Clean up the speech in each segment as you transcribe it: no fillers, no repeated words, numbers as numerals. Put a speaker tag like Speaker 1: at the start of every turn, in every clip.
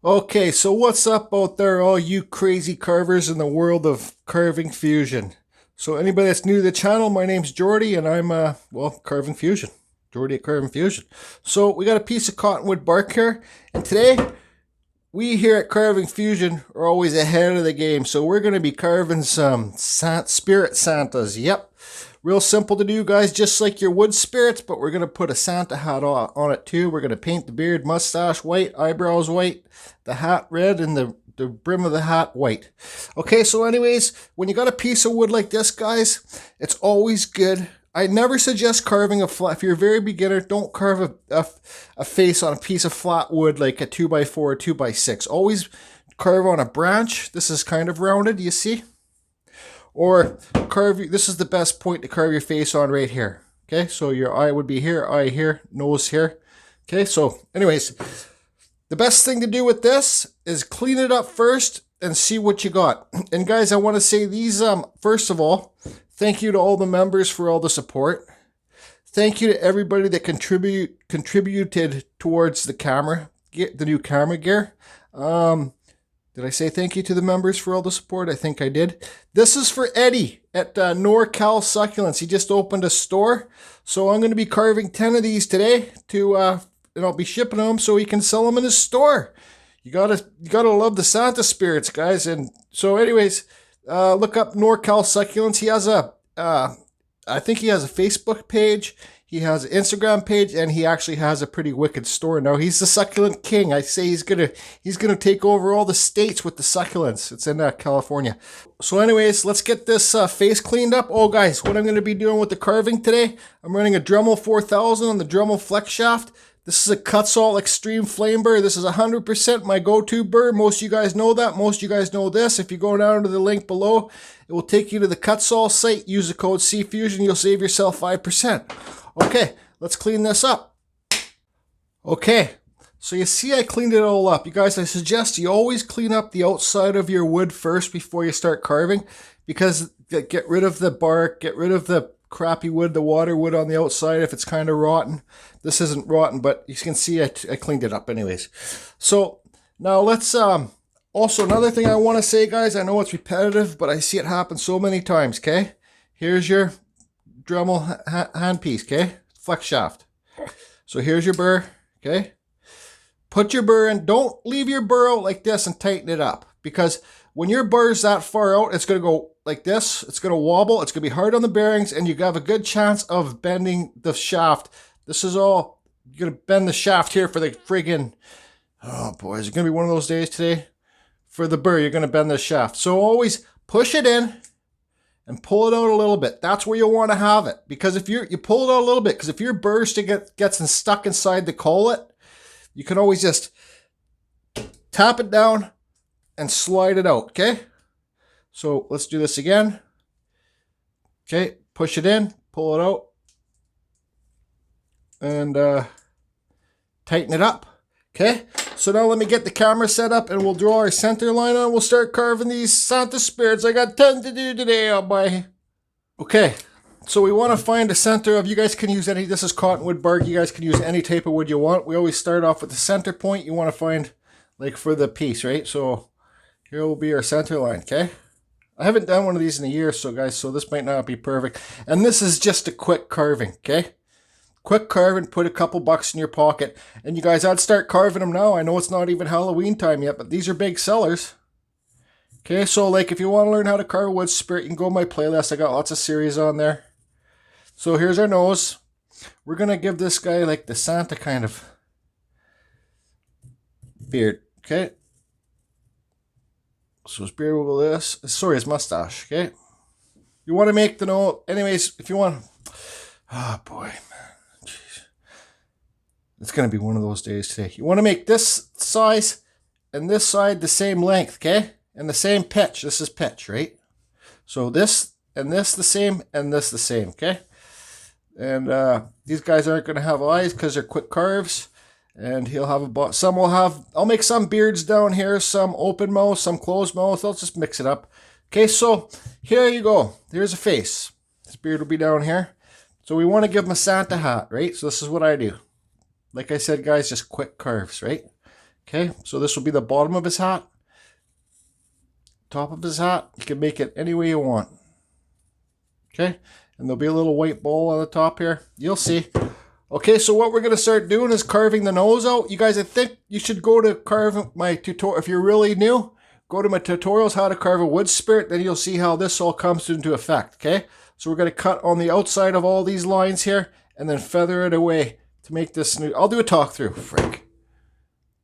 Speaker 1: Okay, so what's up out there, all you crazy carvers in the world of carving fusion? So anybody that's new to the channel, my name's Jordy, and I'm carving fusion. Jordy at Carving Fusion. So we got a piece of cottonwood bark here, and today we here at Carving Fusion are always ahead of the game. So we're going to be carving some spirit Santas. Yep. Real simple to do, guys, just like your wood spirits, but we're going to put a Santa hat on it too. We're going to paint the beard, mustache white, eyebrows white, the hat red, and the brim of the hat white. Okay, so anyways, when you got a piece of wood like this, guys, it's always good. I never suggest carving a flat. If you're a very beginner, don't carve a face on a piece of flat wood like a 2x4 or 2x6. Always carve on a branch. This is kind of rounded, you see? Or carve, this is the best point to carve your face on right here. Okay, so your eye would be here, eye here, nose here. Okay, so anyways, the best thing to do with this is clean it up first and see what you got. And guys, I want to say these, first of all, thank you to all the members for all the support. Thank you to everybody that contributed towards the camera, the new camera gear. Did I say thank you to the members for all the support? I think I did. This is for Eddie at NorCal Succulents. He just opened a store. So I'm going to be carving 10 of these today and I'll be shipping them so he can sell them in his store. You gotta love the Santa spirits, guys. And so anyways, look up NorCal Succulents. He has I think he has a Facebook page. He has an Instagram page, and he actually has a pretty wicked store now. He's the succulent king. I say he's gonna take over all the states with the succulents. It's in California. So anyways, let's get this face cleaned up. Oh guys, what I'm gonna be doing with the carving today, I'm running a Dremel 4000 on the Dremel flex shaft. This is a Kutzall Extreme Flame Burr. This is 100% my go-to burr. Most of you guys know that. Most of you guys know this. If you go down to the link below, it will take you to the Kutzall site. Use the code CFusion. You'll save yourself 5%. Okay, let's clean this up. Okay, so you see I cleaned it all up. You guys, I suggest you always clean up the outside of your wood first before you start carving, because get rid of the bark, get rid of the crappy wood, the water wood on the outside if it's kind of rotten. This isn't rotten, but you can see I cleaned it up anyways. So now let's also another thing I want to say, guys, I know it's repetitive, but I see it happen so many times. Okay, here's your Dremel handpiece, okay, flex shaft. So here's your burr, okay. Put your burr in. Don't leave your burr out like this and tighten it up, because when your burr's that far out, it's going to go like this. It's going to wobble. It's going to be hard on the bearings, and you have a good chance of bending the shaft. This is all, you're going to bend the shaft here for the friggin', oh boy, is it going to be one of those days today? For the burr, you're going to bend the shaft. So always push it in and pull it out a little bit. That's where you'll want to have it, because if you pull it out a little bit, because if your burr gets stuck inside the collet, you can always just tap it down and slide it out, okay? So let's do this again. Okay, push it in, pull it out, and tighten it up, okay? So now let me get the camera set up and we'll draw our center line on. We'll start carving these Santa spirits. I got 10 to do today, oh boy. Okay, so we want to find a center of, you guys can use any, this is cottonwood bark. You guys can use any type of wood you want. We always start off with the center point you want to find, like for the piece, right? So here will be our center line, okay? I haven't done one of these in a year, so guys, so this might not be perfect. And this is just a quick carving, okay? Quick carving, put a couple bucks in your pocket. And you guys, I'd start carving them now. I know it's not even Halloween time yet, but these are big sellers. Okay, so like if you want to learn how to carve a wood spirit, you can go to my playlist. I got lots of series on there. So here's our nose. We're going to give this guy like the Santa kind of beard, okay? So his beard will go this. Sorry, his mustache, okay? You want to make the nose, anyways, if you want, oh boy, man. Jeez. It's going to be one of those days today. You want to make this size and this side the same length, okay? And the same pitch. This is pitch, right? So this and this the same and this the same, okay? And these guys aren't going to have eyes because they're quick carves. And he'll have some will have, I'll make some beards down here, some open mouth, some closed mouth. I'll just mix it up. Okay, so here you go. There's a face. His beard will be down here. So we want to give him a Santa hat, right? So this is what I do. Like I said, guys, just quick curves, right? Okay, so this will be the bottom of his hat. Top of his hat, you can make it any way you want. Okay, and there'll be a little white ball on the top here. You'll see. Okay, so what we're going to start doing is carving the nose out. You guys, I think you should go to carve my tutorial. If you're really new, go to my tutorials, how to carve a wood spirit. Then you'll see how this all comes into effect, okay? So we're going to cut on the outside of all these lines here and then feather it away to make this new. I'll do a talk through, frick.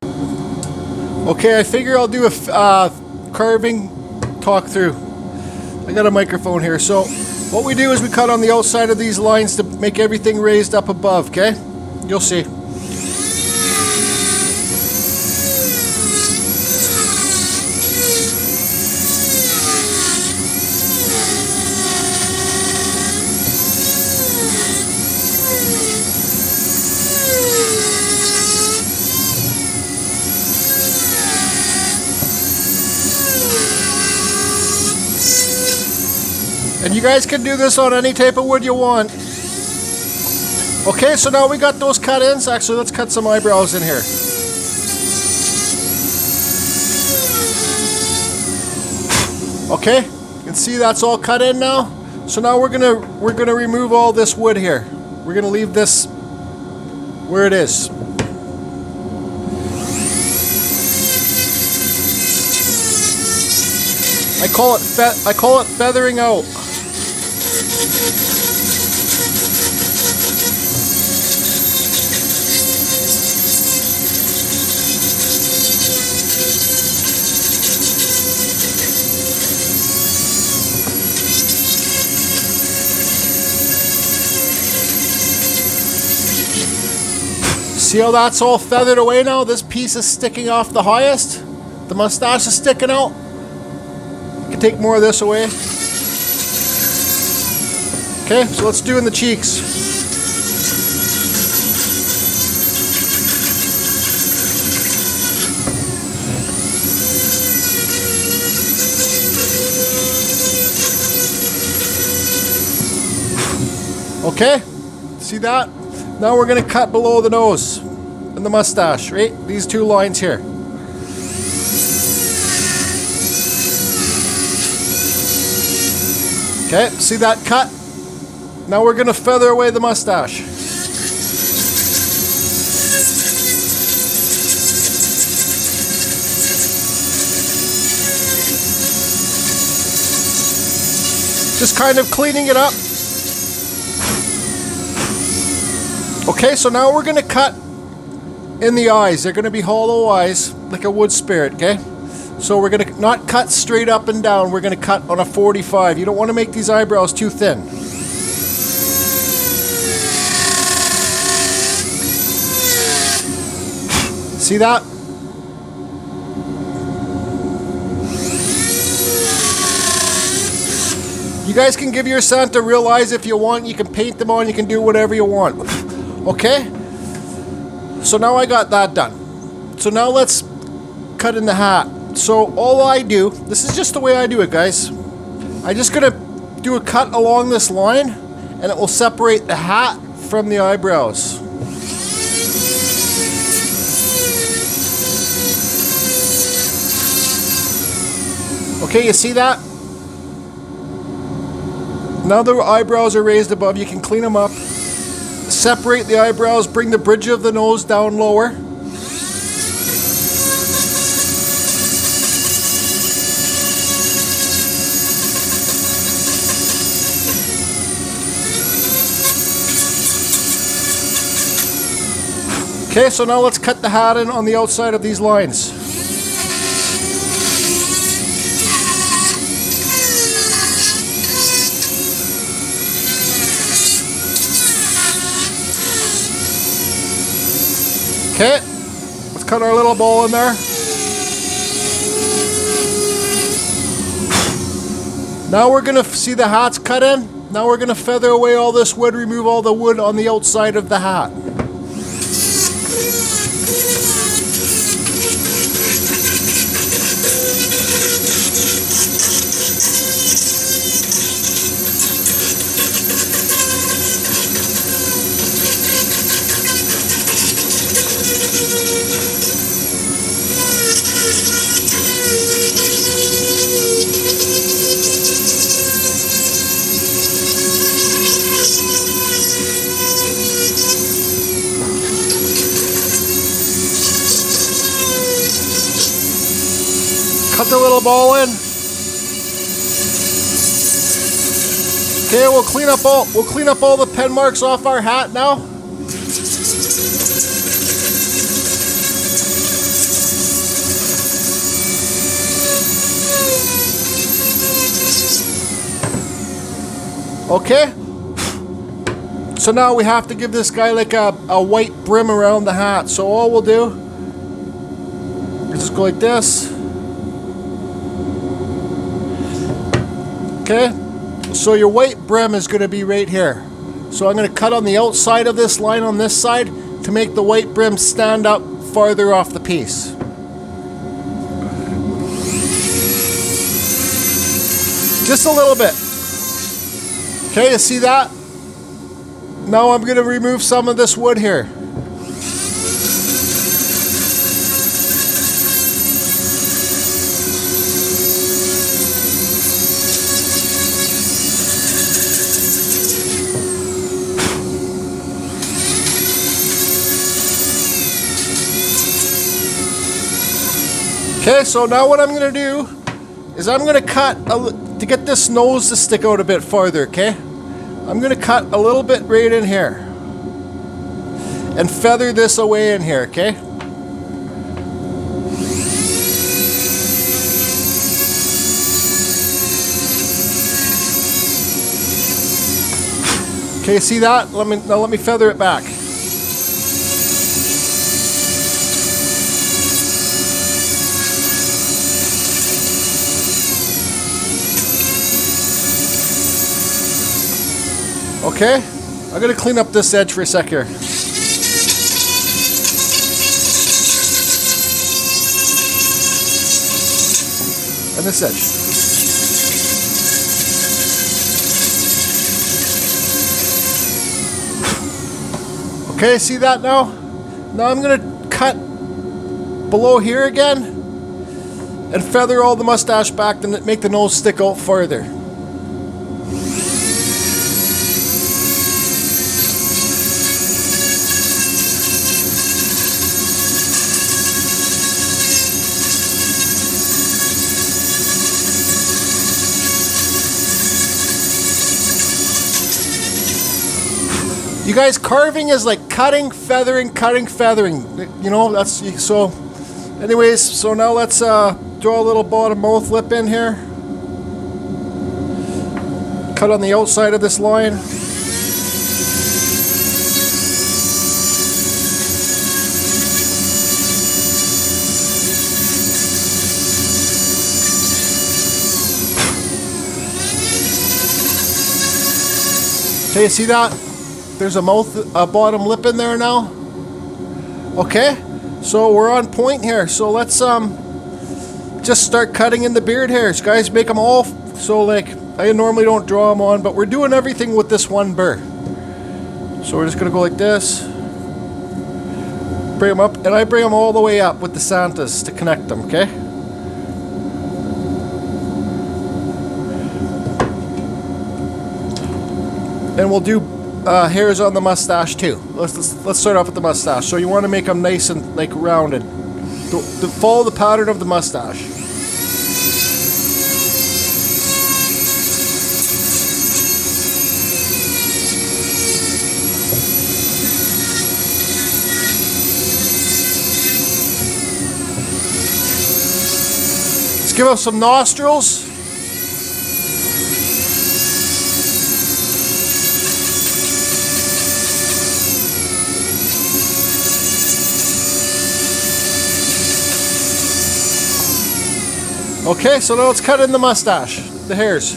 Speaker 1: Okay, I figure I'll do a carving talk through. I got a microphone here, so what we do is we cut on the outside of these lines to make everything raised up above, okay? You'll see. And you guys can do this on any type of wood you want. Okay, so now we got those cut ins. Actually, let's cut some eyebrows in here. Okay, you can see that's all cut in now. So now we're gonna remove all this wood here. We're gonna leave this where it is. I call it feathering out. See how that's all feathered away now? This piece is sticking off the highest. The mustache is sticking out. You can take more of this away. Okay, so let's do in the cheeks. Okay, see that? Now we're going to cut below the nose and the mustache, right? These two lines here. Okay, see that cut? Now we're going to feather away the mustache. Just kind of cleaning it up. Okay, so now we're going to cut in the eyes. They're going to be hollow eyes, like a wood spirit, okay? So we're going to not cut straight up and down. We're going to cut on a 45. You don't want to make these eyebrows too thin. See that? You guys can give your Santa real eyes if you want. You can paint them on. You can do whatever you want. Okay, so now I got that done. So now let's cut in the hat. So all I do, this is just the way I do it, guys. I'm just gonna do a cut along this line and it will separate the hat from the eyebrows. Okay, you see that? Now the eyebrows are raised above, you can clean them up. Separate the eyebrows, bring the bridge of the nose down lower. Okay, so now let's cut the hat in on the outside of these lines. Okay, let's cut our little ball in there. Now we're gonna see the hat's cut in. Now we're gonna feather away all this wood, remove all the wood on the outside of the hat. Put the little ball in. Okay, we'll clean up all the pen marks off our hat now. Okay. So now we have to give this guy like a white brim around the hat. So all we'll do is just go like this. Okay. So your white brim is going to be right here. So I'm going to cut on the outside of this line on this side to make the white brim stand up farther off the piece. Just a little bit. Okay, you see that? Now I'm going to remove some of this wood here. Okay, so now what I'm going to do is I'm going to cut to get this nose to stick out a bit farther, okay? I'm going to cut a little bit right in here and feather this away in here, okay? Okay, see that? Let me feather it back. Okay, I'm going to clean up this edge for a sec here. And this edge. Okay, see that now? Now I'm going to cut below here again and feather all the mustache back to make the nose stick out further. You guys, carving is like cutting, feathering, cutting, feathering. You know, that's so. Anyways, so now let's draw a little bottom mouth lip in here. Cut on the outside of this line. Okay, see that? There's a bottom lip in there now. Okay, so we're on point here. So let's just start cutting in the beard hairs, guys. Make them all. So like I normally don't draw them on, but we're doing everything with this one burr. So we're just gonna go like this, bring them up, and I bring them all the way up with the Santas to connect them. Okay. And we'll do hairs on the mustache too. Let's start off with the mustache. So you want to make them nice and like rounded. Follow the pattern of the mustache. Let's give us some nostrils. Okay, so now let's cut in the mustache, the hairs.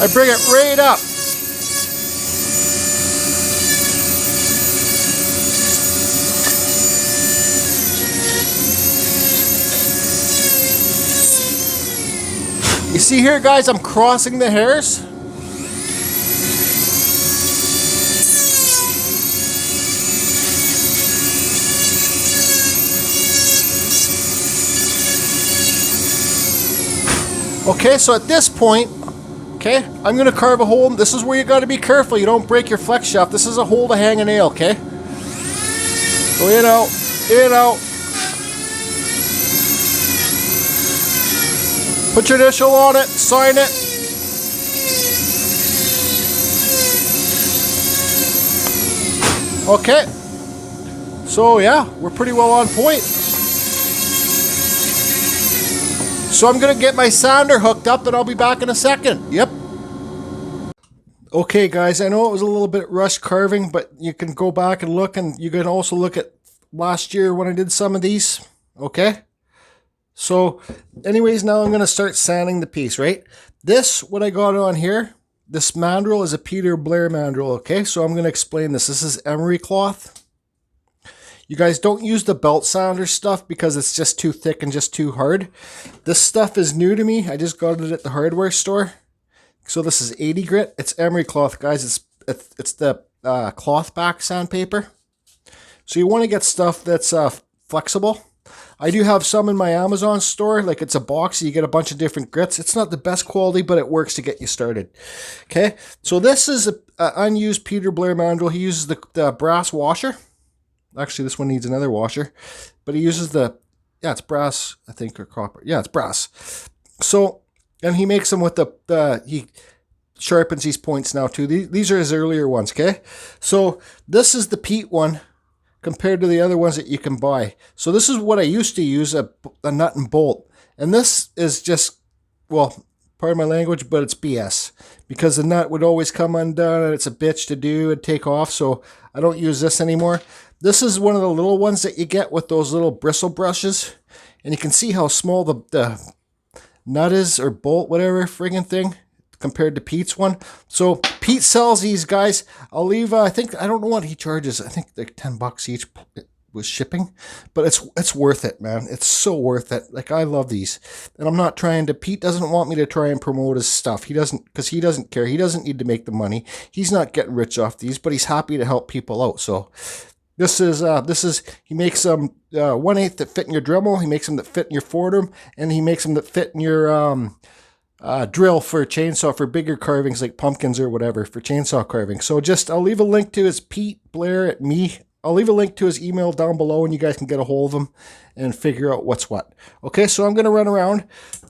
Speaker 1: I bring it right up. You see here, guys, I'm crossing the hairs. Okay, so at this point, okay, I'm going to carve a hole. This is where you got to be careful. You don't break your flex shaft. This is a hole to hang a nail, okay? Go in, out, in, out. Put your initial on it, sign it. Okay. So yeah, we're pretty well on point. So I'm going to get my sander hooked up and I'll be back in a second. Yep. Okay guys, I know it was a little bit rushed carving, but you can go back and look, and you can also look at last year when I did some of these. Okay. So anyways, now I'm going to start sanding the piece, right? This, what I got on here, this mandrel is a peterblair mandrel. Okay. So I'm going to explain this. This is emery cloth. You guys don't use the belt sander stuff because it's just too thick and just too hard. This stuff is new to me. I just got it at the hardware store. So this is 80 grit. It's emery cloth, guys. It's the cloth back sandpaper. So you want to get stuff that's flexible. I do have some in my Amazon store. Like, it's a box. You get a bunch of different grits. It's not the best quality, but it works to get you started. Okay. So this is an unused peterblair mandrel. He uses the brass washer. Actually, this one needs another washer, but he uses yeah, it's brass, I think, or copper. Yeah, it's brass. So, and he makes them with he sharpens these points now too. These are his earlier ones, okay? So this is the peat one compared to the other ones that you can buy. So this is what I used to use, a nut and bolt. And this is just, well, pardon my language, but it's BS. Because the nut would always come undone and it's a bitch to do and take off. So I don't use this anymore. This is one of the little ones that you get with those little bristle brushes. And you can see how small the nut is, or bolt, whatever friggin' thing, compared to Pete's one. So Pete sells these, guys. I'll leave, I don't know what he charges. I think they're $10 each with shipping. But it's worth it, man. It's so worth it. Like, I love these. And I'm not trying to, Pete doesn't want me to try and promote his stuff. He doesn't, because he doesn't care. He doesn't need to make the money. He's not getting rich off these, but he's happy to help people out. So This is, he makes them 1/8 that fit in your Dremel, he makes them that fit in your forearm, and he makes them that fit in your drill for chainsaw, for bigger carvings like pumpkins or whatever, for chainsaw carving. So I'll leave a link to his Pete Blair at me. I'll leave a link to his email down below, and you guys can get a hold of him and figure out what's what. Okay, so I'm going to run around.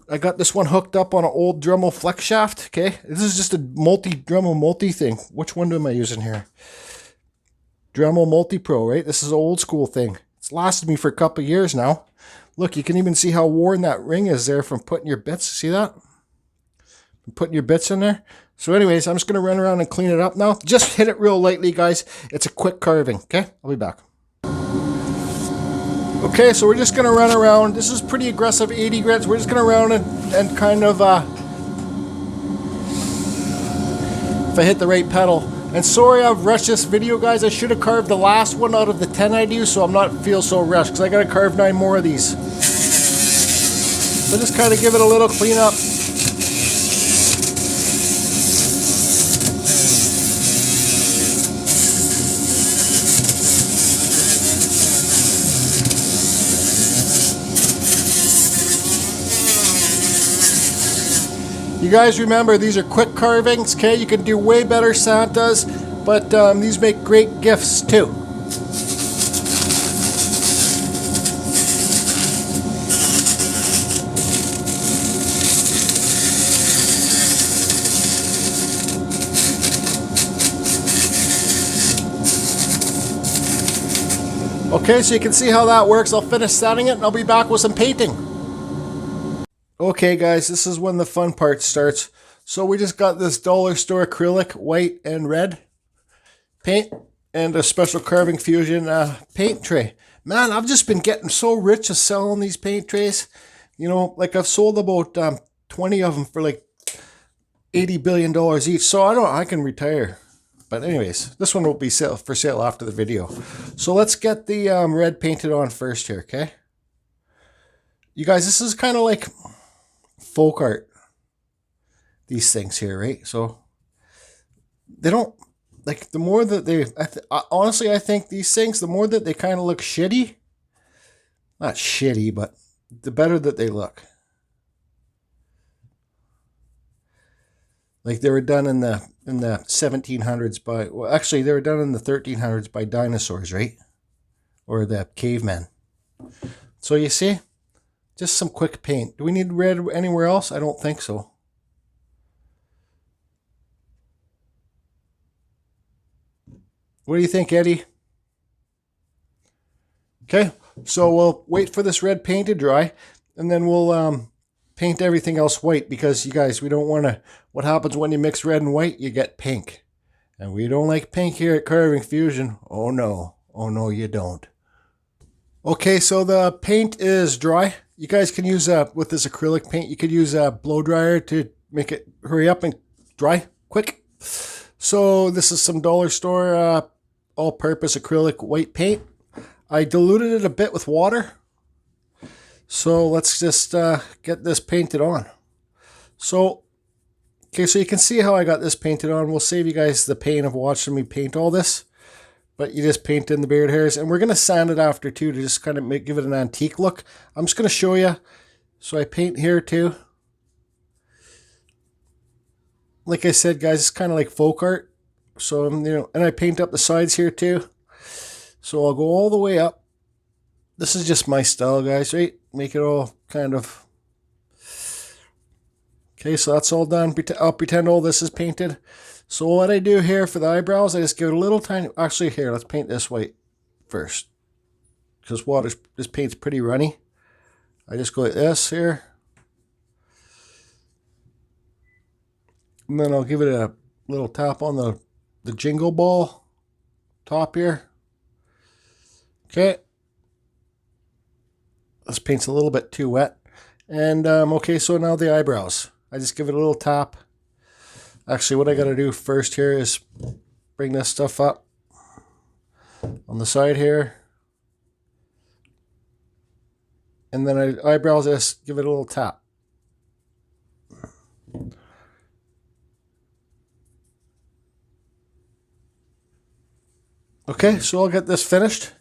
Speaker 1: I got this one hooked up on an old Dremel flex shaft, okay? This is just a Dremel multi thing. Which one am I using here? Dremel Multi-Pro, right? This is an old school thing. It's lasted me for a couple of years now. Look, you can even see how worn that ring is there from putting your bits. See that? From putting your bits in there. So anyways, I'm just going to run around and clean it up now. Just hit it real lightly, guys. It's a quick carving, okay? I'll be back. Okay, so we're just going to run around. This is pretty aggressive 80 grits. We're just going to run and kind of, if I hit the right pedal. And sorry I've rushed this video, guys. I should have carved the last one out of the 10 I do, so I'm not feel so rushed, because I got to carve 9 more of these. So just kind of give it a little cleanup. You guys remember, these are quick carvings, okay? You can do way better Santas, but these make great gifts too. Okay, so you can see how that works. I'll finish setting it and I'll be back with some painting. Okay guys, this is when the fun part starts. So we just got this dollar store acrylic, white and red paint, and a special Carving Fusion paint tray. Man, I've just been getting so rich of selling these paint trays. You know, like I've sold about 20 of them for like $80 billion each. So I can retire. But anyways, this one will be for sale after the video. So let's get the red painted on first here, okay? You guys, this is kind of like folk art, these things here, right? So they don't, like, the more that they, honestly, I think these things, the more that they kind of look shitty, not shitty, but the better that they look. Like they were done in the 1700s by, well, actually they were done in the 1300s by dinosaurs, right? Or the cavemen. So you see, just some quick paint. Do we need red anywhere else? I don't think so. What do you think, Eddie? Okay, so we'll wait for this red paint to dry, and then we'll paint everything else white, because you guys, we don't want to, what happens when you mix red and white? You get pink. And we don't like pink here at Carving Fusion. Oh no, you don't. Okay, so the paint is dry. You guys can use, with this acrylic paint, you could use a blow dryer to make it hurry up and dry quick. So this is some dollar store all-purpose acrylic white paint. I diluted it a bit with water. So let's just get this painted on. So, okay, so you can see how I got this painted on. We'll save you guys the pain of watching me paint all this. But you just paint in the beard hairs. And we're going to sand it after too, to just kind of give it an antique look. I'm just going to show you. So I paint here too. Like I said, guys, it's kind of like folk art. So, you know, and I paint up the sides here too. So I'll go all the way up. This is just my style, guys, right? Make it all kind of... Okay, so that's all done. I'll pretend all this is painted. So what I do here for the eyebrows, I just give it a little tiny... Actually, here, let's paint this white first. Because this paint's pretty runny. I just go like this here. And then I'll give it a little tap on the jingle ball top here. Okay. This paint's a little bit too wet. And, okay, so now the eyebrows. I just give it a little tap. Actually, what I got to do first here is bring this stuff up on the side here. And then eyebrows, just give it a little tap. Okay, so I'll get this finished,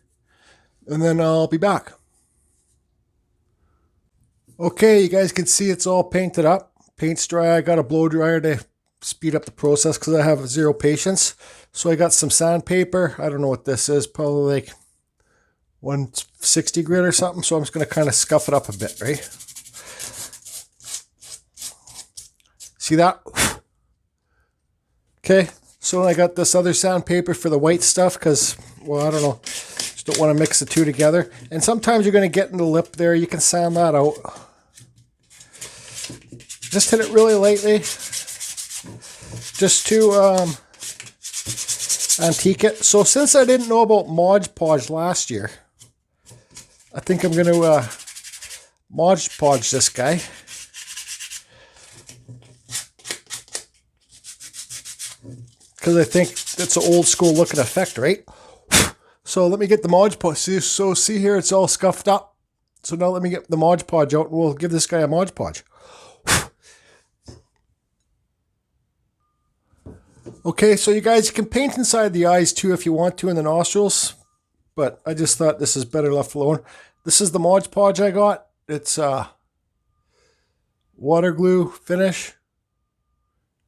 Speaker 1: and then I'll be back. Okay, you guys can see it's all painted up. Paint's dry. I got a blow dryer to speed up the process because I have zero patience. So I got some sandpaper. I don't know what this is. Probably like 160 grit or something. So I'm just going to kind of scuff it up a bit, right? See that? Okay. So I got this other sandpaper for the white stuff because, well, I don't know. Just don't want to mix the two together. And sometimes you're going to get in the lip there. You can sand that out. Just hit it really lightly. Just to antique it. So since I didn't know about Mod Podge last year, I think I'm going to Mod Podge this guy. Because I think it's an old school looking effect, right? So let me get the Mod Podge. So see here, it's all scuffed up. So now let me get the Mod Podge out and we'll give this guy a Mod Podge. Okay, so you guys, you can paint inside the eyes too if you want to, in the nostrils. But I just thought this is better left alone. This is the Mod Podge I got. It's water glue finish.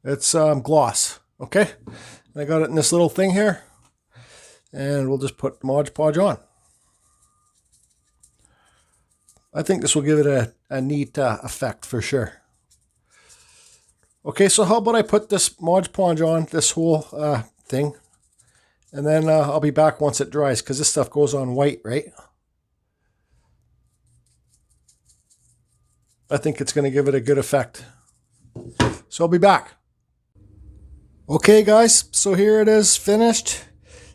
Speaker 1: It's gloss. Okay, and I got it in this little thing here, and we'll just put Mod Podge on. I think this will give it a neat effect for sure. Okay, so how about I put this Mod Podge on, this whole thing, and then I'll be back once it dries, because this stuff goes on white, right? I think it's going to give it a good effect. So I'll be back. Okay guys, so here it is finished.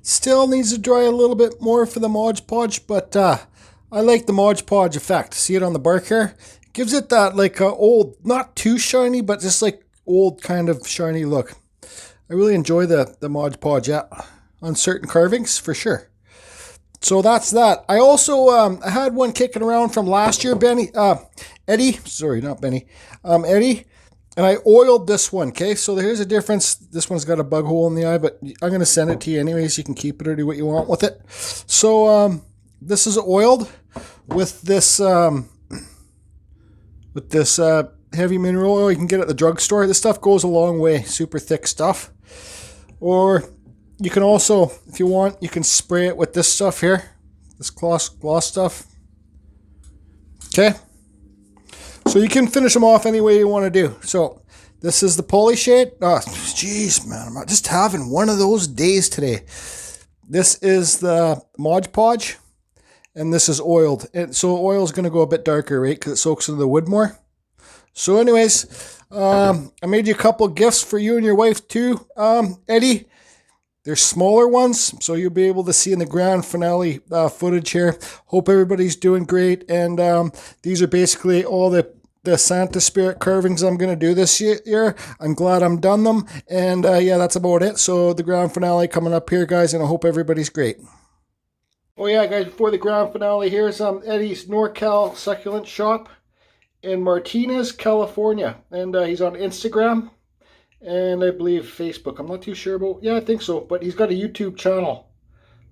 Speaker 1: Still needs to dry a little bit more for the Mod Podge, but I like the Mod Podge effect. See it on the bark here? Gives it that like old, not too shiny, but just like old kind of shiny look. I really enjoy the Mod Podge, yeah, on certain carvings for sure. So that's that. I also I had one kicking around from last year, Eddie, sorry, not Benny, Eddie. And I oiled this one, okay? So here's a difference. This one's got a bug hole in the eye, but I'm going to send it to you anyways. You can keep it or do what you want with it. So this is oiled with this heavy mineral oil you can get at the drugstore. This stuff goes a long way. Super thick stuff. Or you can also, if you want, you can spray it with this stuff here. This gloss stuff. Okay. So you can finish them off any way you want to do. So this is the pulley shade. Oh, jeez, man. I'm just having one of those days today. This is the Mod Podge. And this is oiled. And so oil is going to go a bit darker, right? Because it soaks into the wood more. So anyways, I made you a couple gifts for you and your wife too, Eddie. They're smaller ones, so you'll be able to see in the grand finale footage here. Hope everybody's doing great. And these are basically all the Santa Spirit carvings I'm going to do this year. I'm glad I'm done them. And yeah, that's about it. So the grand finale coming up here, guys, and I hope everybody's great. Oh yeah, guys, before the grand finale, here's Eddie's NorCal Succulent Shop in Martinez, California. And he's on Instagram and I believe Facebook. I'm not too sure about, yeah, I think so. But he's got a YouTube channel.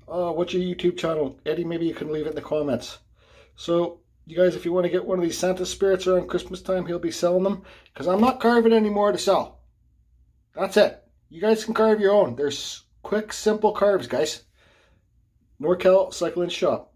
Speaker 1: What's your YouTube channel? Eddie, maybe you can leave it in the comments. So, you guys, if you want to get one of these Santa Spirits around Christmas time, he'll be selling them. Because I'm not carving anymore to sell. That's it. You guys can carve your own. There's quick, simple carves, guys. NorCal Succulent Shop.